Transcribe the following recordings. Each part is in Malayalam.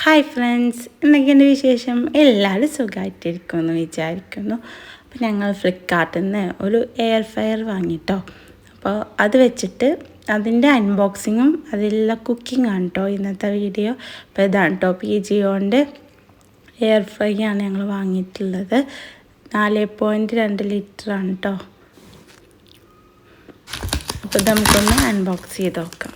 ഹായ് ഫ്രണ്ട്സ്, എന്തൊക്കെയുണ്ട് വിശേഷം? എല്ലാവരും സുഖമായിട്ടിരിക്കുമെന്ന് വിചാരിക്കുന്നു. അപ്പോൾ ഞങ്ങൾ ഫ്ലിപ്കാർട്ടിൽ നിന്ന് ഒരു എയർ ഫ്രയർ വാങ്ങിട്ടോ. അപ്പോൾ അത് വെച്ചിട്ട് അതിൻ്റെ അൺബോക്സിങ്ങും അതിലുള്ള കുക്കിങ്ങാണ് കേട്ടോ ഇന്നത്തെ വീഡിയോ. അപ്പോൾ ഇതാണ് കേട്ടോ PGOൻ്റെ എയർ ഫ്രൈ ആണ് ഞങ്ങൾ വാങ്ങിയിട്ടുള്ളത്. 4.2 ലിറ്ററാണ് കേട്ടോ. അപ്പോൾ നമുക്കൊന്ന് അൺബോക്സ് ചെയ്ത് നോക്കാം.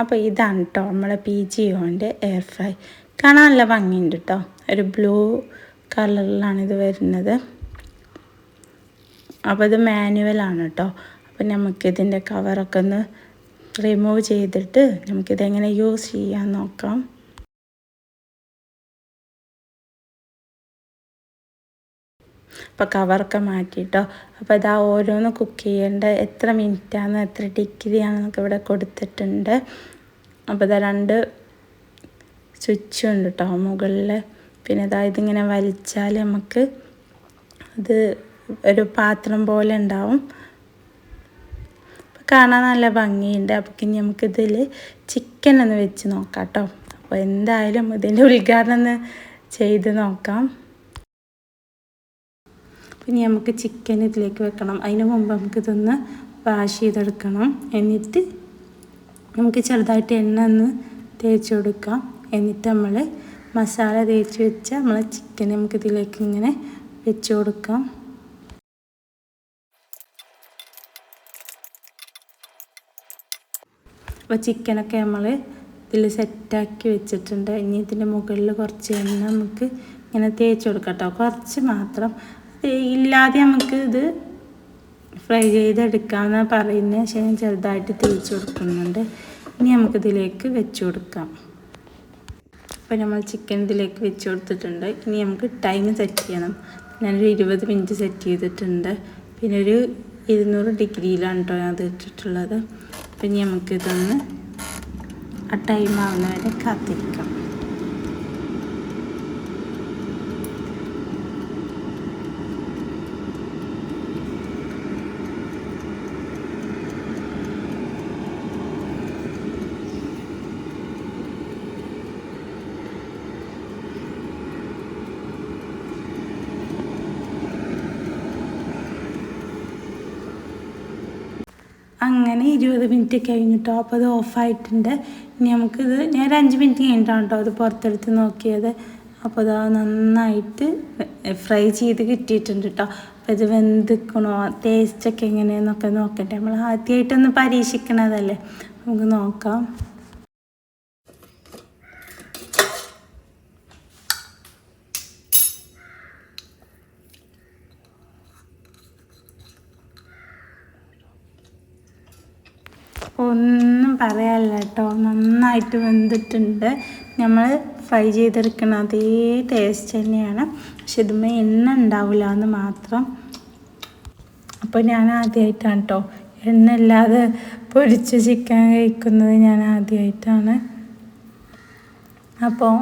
അപ്പോൾ ഇതാണ് കേട്ടോ നമ്മളെ PGOൻ്റെ എയർ ഫ്രൈ. കാണാൻ നല്ല ഭംഗിയുണ്ട് കേട്ടോ. ഒരു ബ്ലൂ കളറിലാണ് ഇത് വരുന്നത്. അപ്പോൾ ഇത് മാനുവലാണ് കേട്ടോ. അപ്പോൾ നമുക്കിതിൻ്റെ കവറൊക്കെ ഒന്ന് റിമൂവ് ചെയ്തിട്ട് നമുക്കിതെങ്ങനെ യൂസ് ചെയ്യാൻ നോക്കാം. അപ്പോൾ കവറൊക്കെ മാറ്റിയിട്ടോ. അപ്പോൾ ഇതാ ഓരോന്ന് കുക്ക് ചെയ്യേണ്ട എത്ര മിനിറ്റാണ് എത്ര ഡിഗ്രിയാണെന്നൊക്കെ ഇവിടെ കൊടുത്തിട്ടുണ്ട്. അപ്പോൾ ഇതാ 2 സ്വിച്ചുണ്ട് കേട്ടോ മുകളിൽ. പിന്നെ ഇതാ ഇതിങ്ങനെ വലിച്ചാൽ നമുക്ക് അത് ഒരു പാത്രം പോലെ ഉണ്ടാവും. അപ്പോൾ കാണാൻ നല്ല ഭംഗിയുണ്ട്. അപ്പോൾ ഇനി നമുക്കിതിൽ ചിക്കൻ ഒന്ന് വെച്ച് നോക്കാം കേട്ടോ. അപ്പോൾ എന്തായാലും ഇതിൻ്റെ ഉദ്ഘാടനം ഒന്ന് ചെയ്ത് നോക്കാം. ഇനി നമുക്ക് ചിക്കൻ ഇതിലേക്ക് വെക്കണം. അതിന് മുമ്പ് നമുക്കിതൊന്ന് വാഷ് ചെയ്തെടുക്കണം. എന്നിട്ട് നമുക്ക് ചെറുതായിട്ട് എണ്ണ ഒന്ന് തേച്ച് കൊടുക്കാം. എന്നിട്ട് നമ്മൾ മസാല തേച്ച് വെച്ച നമ്മളെ ചിക്കൻ നമുക്കിതിലേക്ക് ഇങ്ങനെ വെച്ച് കൊടുക്കാം. അപ്പോൾ ചിക്കനൊക്കെ നമ്മൾ ഇതിൽ സെറ്റാക്കി വെച്ചിട്ടുണ്ട്. ഇനി ഇതിൻ്റെ മുകളിൽ കുറച്ച് എണ്ണ നമുക്ക് ഇങ്ങനെ തേച്ച് കൊടുക്കാം കേട്ടോ. കുറച്ച് മാത്രം, ഇല്ലാതെ നമുക്ക് ഇത് ഫ്രൈ ചെയ്തെടുക്കാമെന്നാണ് പറയുന്നത്. പക്ഷേ ഞാൻ ചെറുതായിട്ട് തേച്ച് കൊടുക്കുന്നുണ്ട്. ഇനി നമുക്കിതിലേക്ക് വെച്ച് കൊടുക്കാം. അപ്പോൾ നമ്മൾ ചിക്കൻ ഇതിലേക്ക് വെച്ച് കൊടുത്തിട്ടുണ്ട്. ഇനി നമുക്ക് ടൈം സെറ്റ് ചെയ്യണം. ഞാനൊരു 20 മിനിറ്റ് സെറ്റ് ചെയ്തിട്ടുണ്ട്. പിന്നെ ഒരു 200 ഡിഗ്രിയിലാണ് കേട്ടോ അത് ഇട്ടിട്ടുള്ളത്. അപ്പോൾ ഇനി നമുക്കിതൊന്ന് ആ ടൈം ആവുന്നവരെ കാത്തിരിക്കാം. അങ്ങനെ 20 മിനിറ്റ് കഴിഞ്ഞിട്ടോ. അപ്പോൾ അത് ഓഫായിട്ടുണ്ട്. ഇനി നമുക്കിത് ഞാൻ ഒരു 5 മിനിറ്റ് കഴിഞ്ഞിട്ടാണ് കേട്ടോ അത് പുറത്തെടുത്ത് നോക്കിയത്. അപ്പോൾ അത് നന്നായിട്ട് ഫ്രൈ ചെയ്ത് കിട്ടിയിട്ടുണ്ട് കേട്ടോ. അപ്പോൾ ഇത് വെന്തിക്കണോ ടേസ്റ്റൊക്കെ എങ്ങനെയെന്നൊക്കെ നോക്കട്ടെ. നമ്മൾ ആദ്യമായിട്ടൊന്ന് പരീക്ഷിക്കണതല്ലേ, നമുക്ക് നോക്കാം. ഒന്നും പറയാനില്ല കേട്ടോ, നന്നായിട്ട് വെന്തിട്ടുണ്ട്. നമ്മൾ ഫ്രൈ ചെയ്തെടുക്കുന്ന അതേ ടേസ്റ്റ് തന്നെയാണ്. പക്ഷെ ഇതുമേ എണ്ണ ഉണ്ടാവില്ല എന്ന് മാത്രം. അപ്പോൾ ഞാൻ ആദ്യമായിട്ടാണ് കേട്ടോ എണ്ണ ഇല്ലാതെ പൊരിച്ച ചിക്കൻ കഴിക്കുന്നത്. ഞാൻ ആദ്യമായിട്ടാണ്. അപ്പോൾ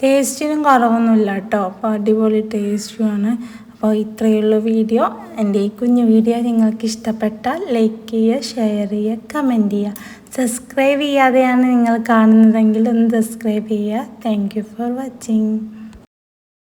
ടേസ്റ്റിനും കുറവൊന്നുമില്ല കേട്ടോ. അപ്പോൾ അടിപൊളി ടേസ്റ്റുമാണ്. അപ്പോൾ ഇത്രയുള്ള വീഡിയോ. എൻ്റെ ഈ കുഞ്ഞു വീഡിയോ നിങ്ങൾക്ക് ഇഷ്ടപ്പെട്ടാൽ ലൈക്ക് ചെയ്യുക, ഷെയർ ചെയ്യുക, കമൻറ്റ് ചെയ്യുക. സബ്സ്ക്രൈബ് ചെയ്യാതെയാണ് നിങ്ങൾ കാണുന്നതെങ്കിൽ ഒന്ന് സബ്സ്ക്രൈബ് ചെയ്യുക. Thank you for watching.